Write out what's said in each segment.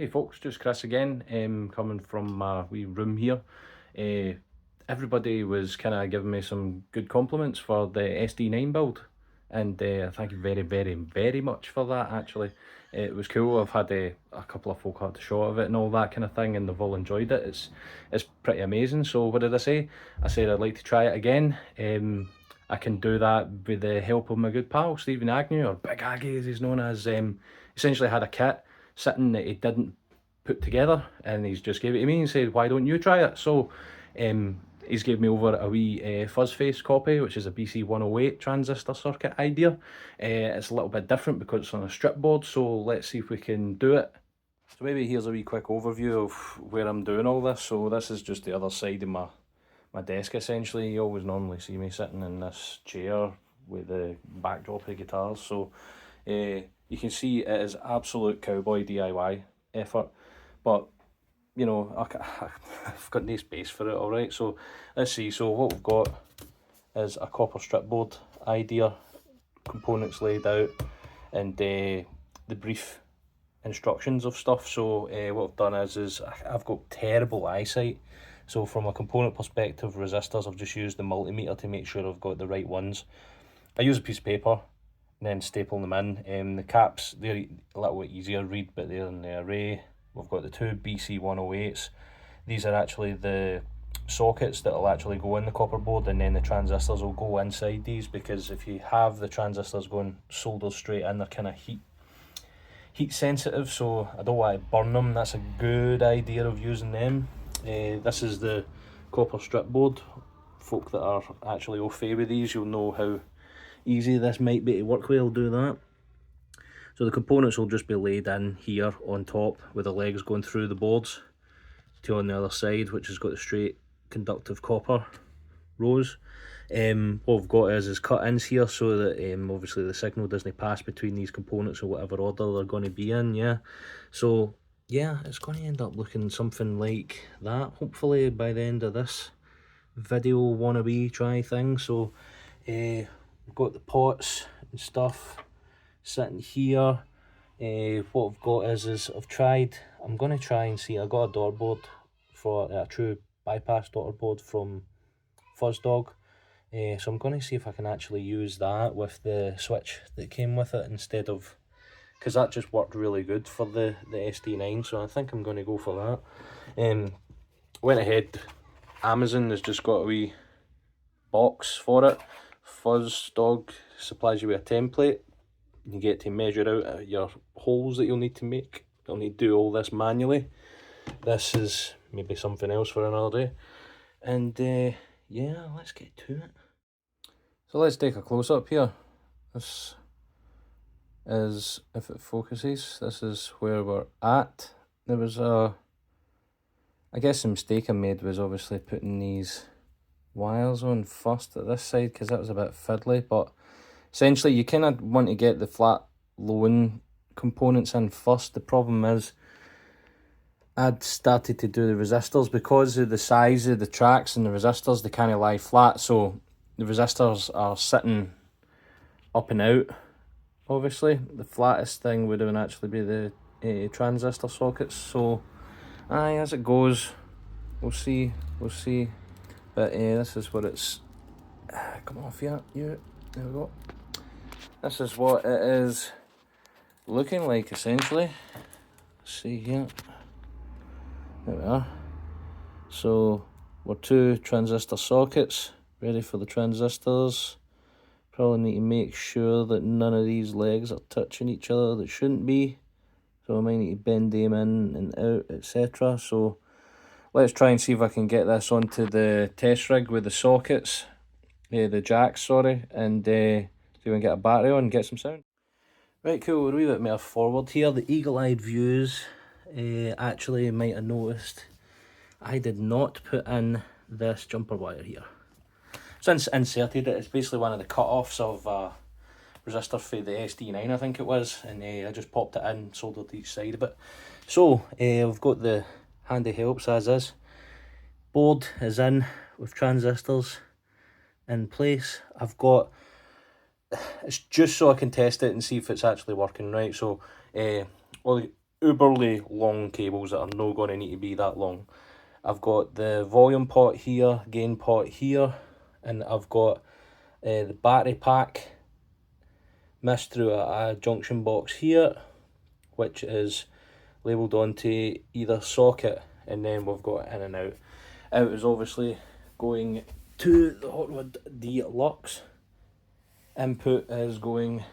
Hey folks, just Chris again, coming from my wee room here. Everybody was kind of giving me some good compliments for the SD9 build, and thank you very, very, very much for that actually. It was cool. I've had a couple of folk had the shot of it and all that kind of thing, and they've all enjoyed it. It's pretty amazing. So what did I say? I said I'd like to try it again. I can do that with the help of my good pal Stephen Agnew, or Big Aggie as he's known as. Essentially had a kit sitting that he didn't put together, and he's just gave it to me and said, why don't you try it? So he's gave me over a wee fuzz face copy, which is a BC108 transistor circuit idea. It's a little bit different because it's on a strip board, so let's see if we can do it. So maybe here's a wee quick overview of where I'm doing all this. So this is just the other side of my desk essentially. You always normally see me sitting in this chair with the backdrop of guitars. So you can see it is absolute cowboy DIY effort, but you know, I've got no space for it. All right, so let's see. So what we've got is a copper strip board idea, components laid out, and the brief instructions of stuff. So what I've done is I've got terrible eyesight, so from a component perspective, resistors, I've just used the multimeter to make sure I've got the right ones. I use a piece of paper and then staple them in. The caps, they're a little bit easier to read, but they're in the array. We've got the two BC108s. These are actually the sockets that will actually go in the copper board, and then the transistors will go inside these, because if you have the transistors going soldered straight in, they're kind of heat sensitive, so I don't want to burn them. That's a good idea of using them. This is the copper strip board. Folk that are actually au fait with these, you'll know how easy this might be to work with. I'll do that. So the components will just be laid in here on top, with the legs going through the boards to on the other side, which has got the straight conductive copper rows. What we've got is cut-ins here, so that obviously the signal doesn't pass between these components or whatever order they're going to be in. Yeah, so yeah, it's going to end up looking something like that, hopefully by the end of this video wannabe try thing. So we've got the pots and stuff sitting here. What I've got is I'm going to try and see, I got a daughter board for a true bypass daughter board from Fuzz Dog. So I'm going to see if I can actually use that with the switch that came with it, instead of, because that just worked really good for the SD9, so I think I'm going to go for that. Went ahead, Amazon has just got a wee box for it. Fuzz Dog supplies you with a template. You get to measure out your holes that you'll need to make. You'll need to do all this manually. This is maybe something else for another day. And yeah, let's get to it. So let's take a close-up here. This is, if it focuses, this is where we're at. There was I guess the mistake I made was obviously putting these wires on first at this side, because that was a bit fiddly, but essentially you kind of want to get the flat low-end components in first. The problem is I'd started to do the resistors, because of the size of the tracks and the resistors, they kind of lie flat, so the resistors are sitting up and out. Obviously the flattest thing would actually be the transistor sockets, so aye, as it goes, we'll see, but this is what it's come off here, there we go. This is what it is looking like essentially. Let's see here, there we are. So we're two transistor sockets ready for the transistors. Probably need to make sure that none of these legs are touching each other that shouldn't be, so I might need to bend them in and out, etc. So let's try and see if I can get this onto the test rig with the sockets, the jacks, sorry, and see if we can get a battery on and get some sound. Right, cool, we're a wee bit more forward here. The eagle-eyed views actually might have noticed I did not put in this jumper wire here. Since inserted it, it's basically one of the cut-offs of resistor for the SD9, I think it was, and I just popped it in, soldered each side of it. So we've got the handy helps as is. Board is in with transistors in place. I've got, it's just so I can test it and see if it's actually working right. So all uberly long cables that are not going to need to be that long. I've got the volume pot here, gain pot here, and I've got the battery pack missed through a junction box here, which is labelled onto either socket, and then we've got in and out. Out is obviously going to the Hot Rod Deluxe. Input is going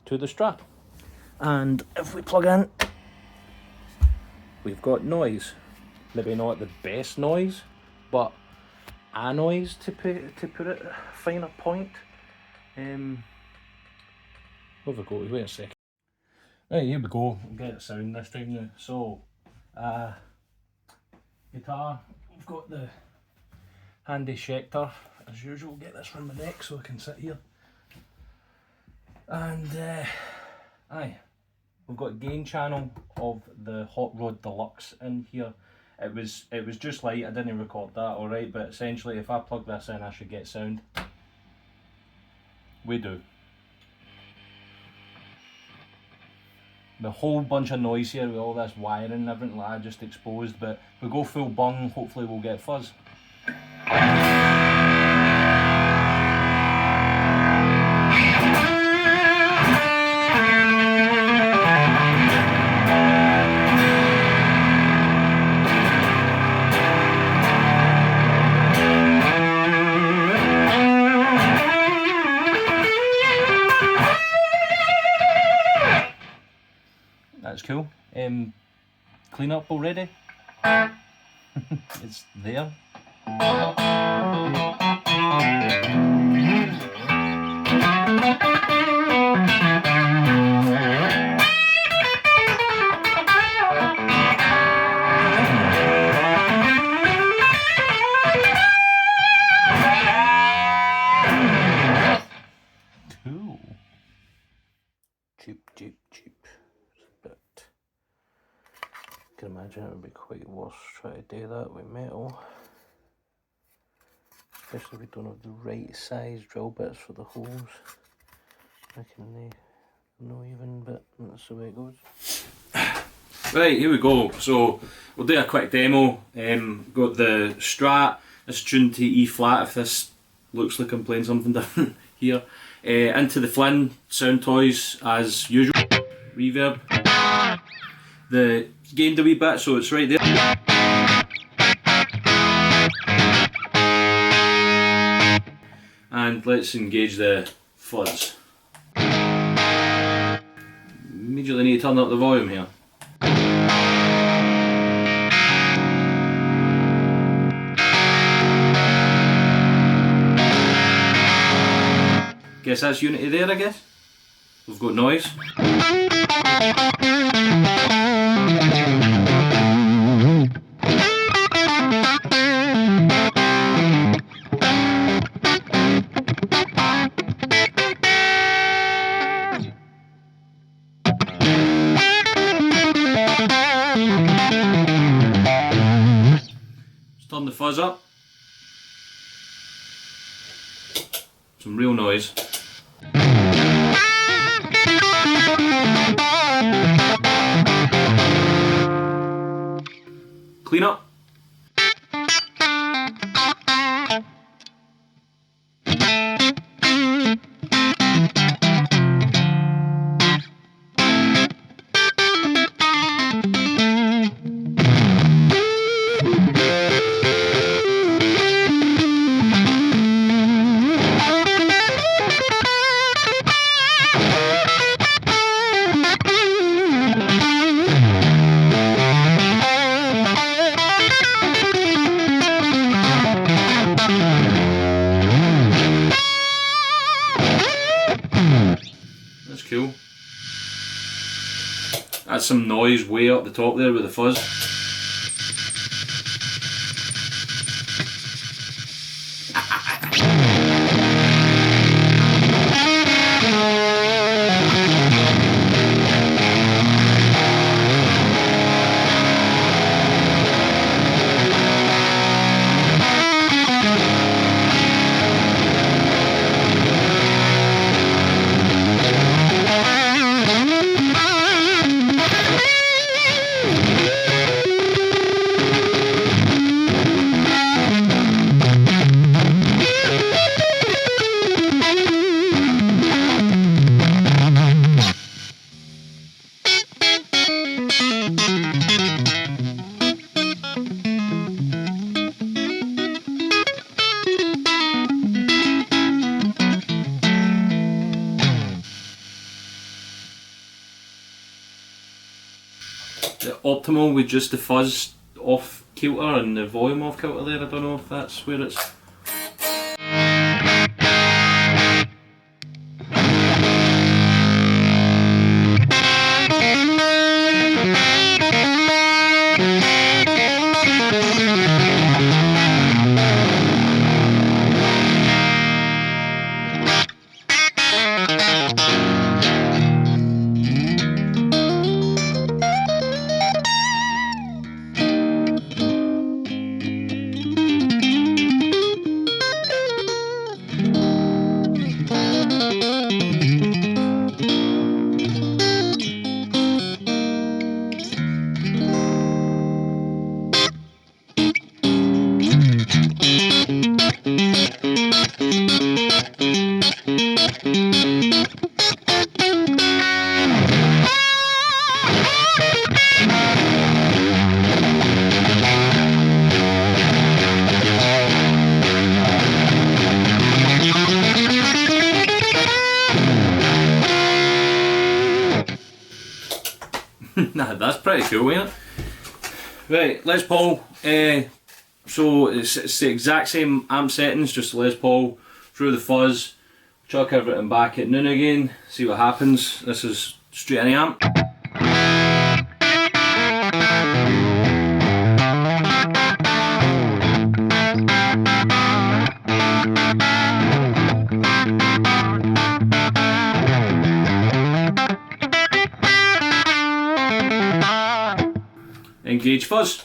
to the Strat. And if we plug in, we've got noise. Maybe not the best noise, but a noise to put it a finer point. Where have we got? Wait a second. Right, here we go. We'll get it sound this time now. So, guitar. We've got the handy Schecter as usual. Get this from my neck so I can sit here. And we've got gain channel of the Hot Rod Deluxe in here. It was just light. I didn't record that, alright, but essentially if I plug this in I should get sound. We do. The whole bunch of noise here with all this wiring and everything like that just exposed, but if we go full bung, hopefully we'll get fuzz. That's cool. Clean up already? It's there. Cool. Cheap. But I can imagine it would be quite worse trying to do that with metal. Especially if we don't have the right size drill bits for the holes. I can no even, but that's the way it goes. Right, here we go. So we'll do a quick demo. Got the Strat. It's tuned to E flat if this looks like I'm playing something different here. Into the Flynn Sound Toys as usual. Reverb. The gained a wee bit, so it's right there. And let's engage the fuzz. Immediately need to turn up the volume here. Guess that's unity there, I guess. We've got noise. Let's turn the fuzz up. Some real noise. Clean up. That's cool. That's some noise way up the top there with the fuzz. optimal with just the fuzz off kilter and the volume off kilter there. I don't know if that's where it's... Nah, that's pretty cool, ain't it? Right, Les Paul. So it's the exact same amp settings, just Les Paul through the fuzz. Chuck everything back at noon again. See what happens. This is straight in the amp. Engage fuzz.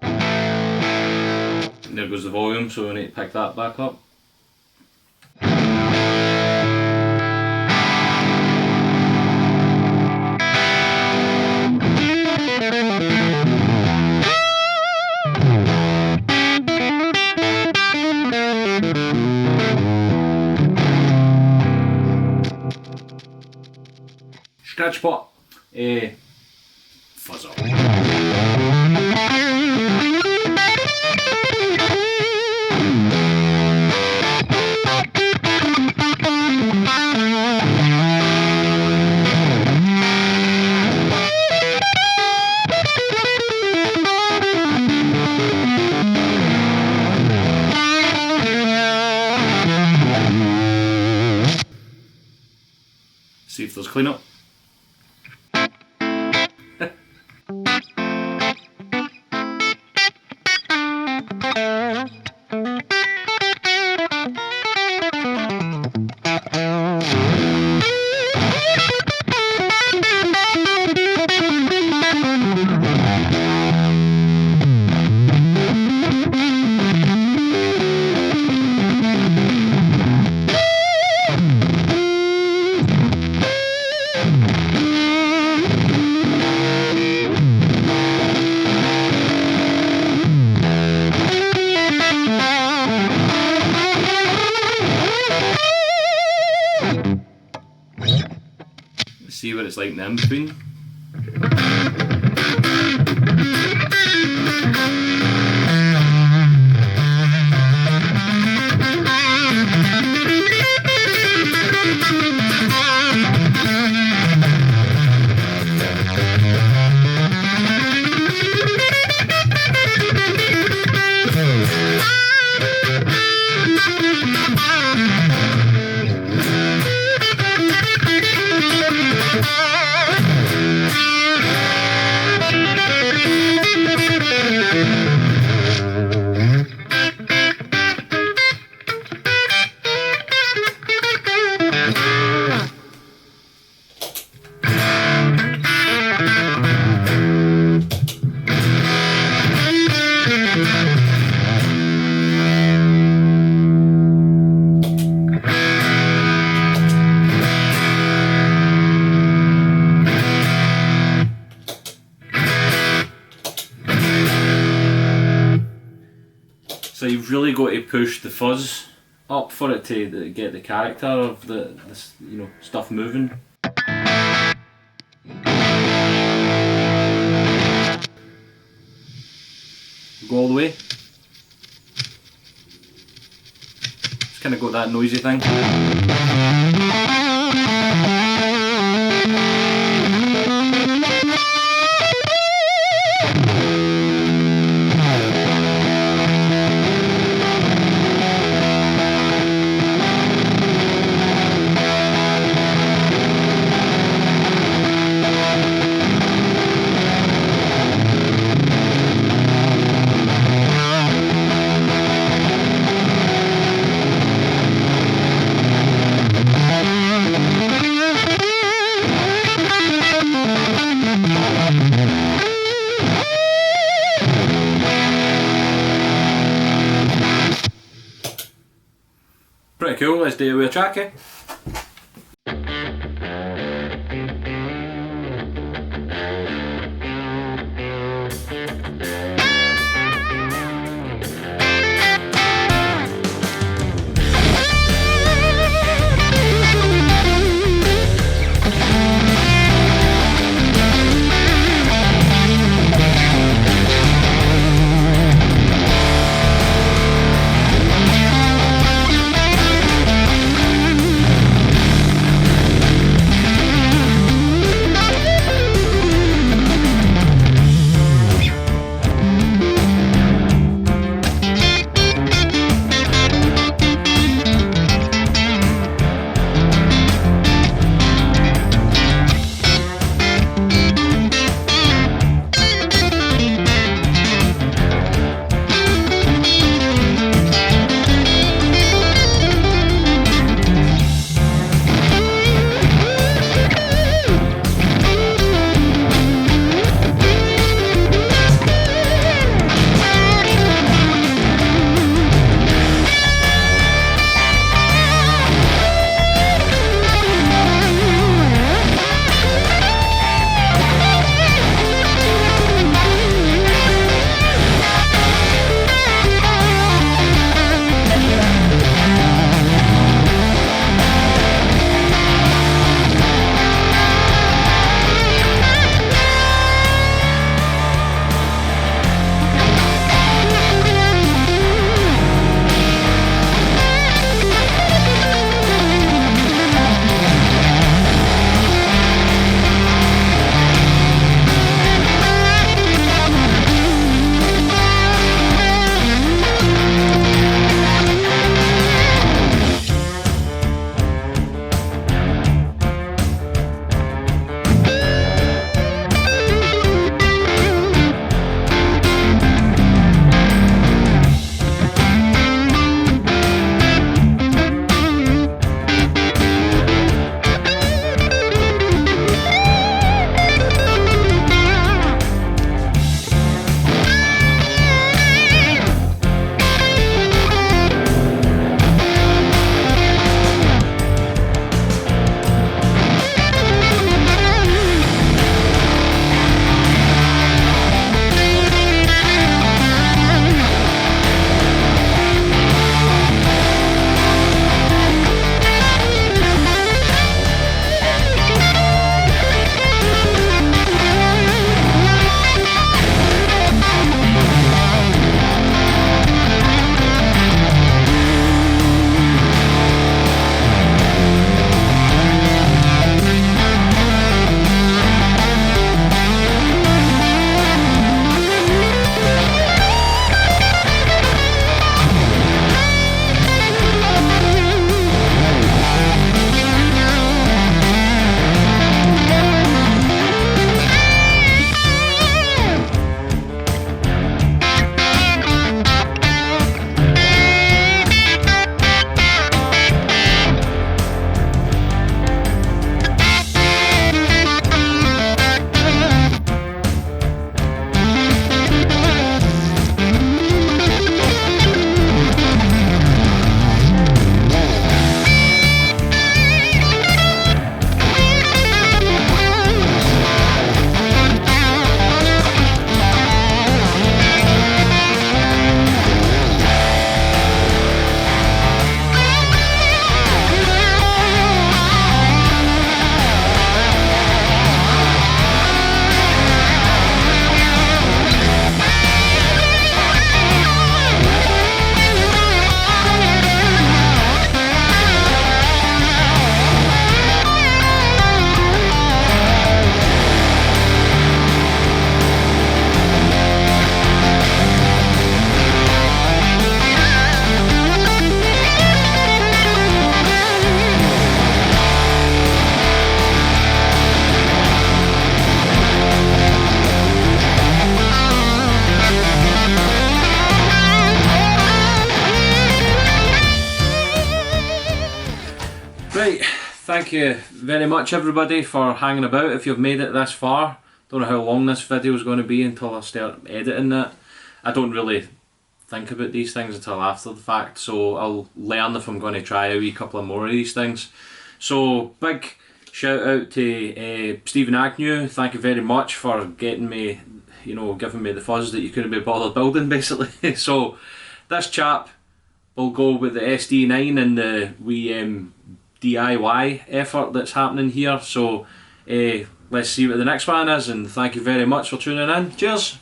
And there goes the volume, so we need to pick that back up. Scratch pot. Fuzz up. See if there's cleanup. See what it's like in the in-between. So you've really got to push the fuzz up for it to get the character of this, you know, stuff moving. Go all the way. It's kind of got that noisy thing. cool, let's do it with a track, eh? Right, thank you very much everybody for hanging about. If you've made it this far, don't know how long this video is going to be until I start editing it. I don't really think about these things until after the fact, so I'll learn if I'm going to try a wee couple of more of these things. So big shout out to Stephen Agnew, thank you very much for getting me, you know, giving me the fuzz that you couldn't be bothered building basically. So this chap will go with the SD9 and the wee DIY effort that's happening here. So let's see what the next one is, and thank you very much for tuning in. Cheers!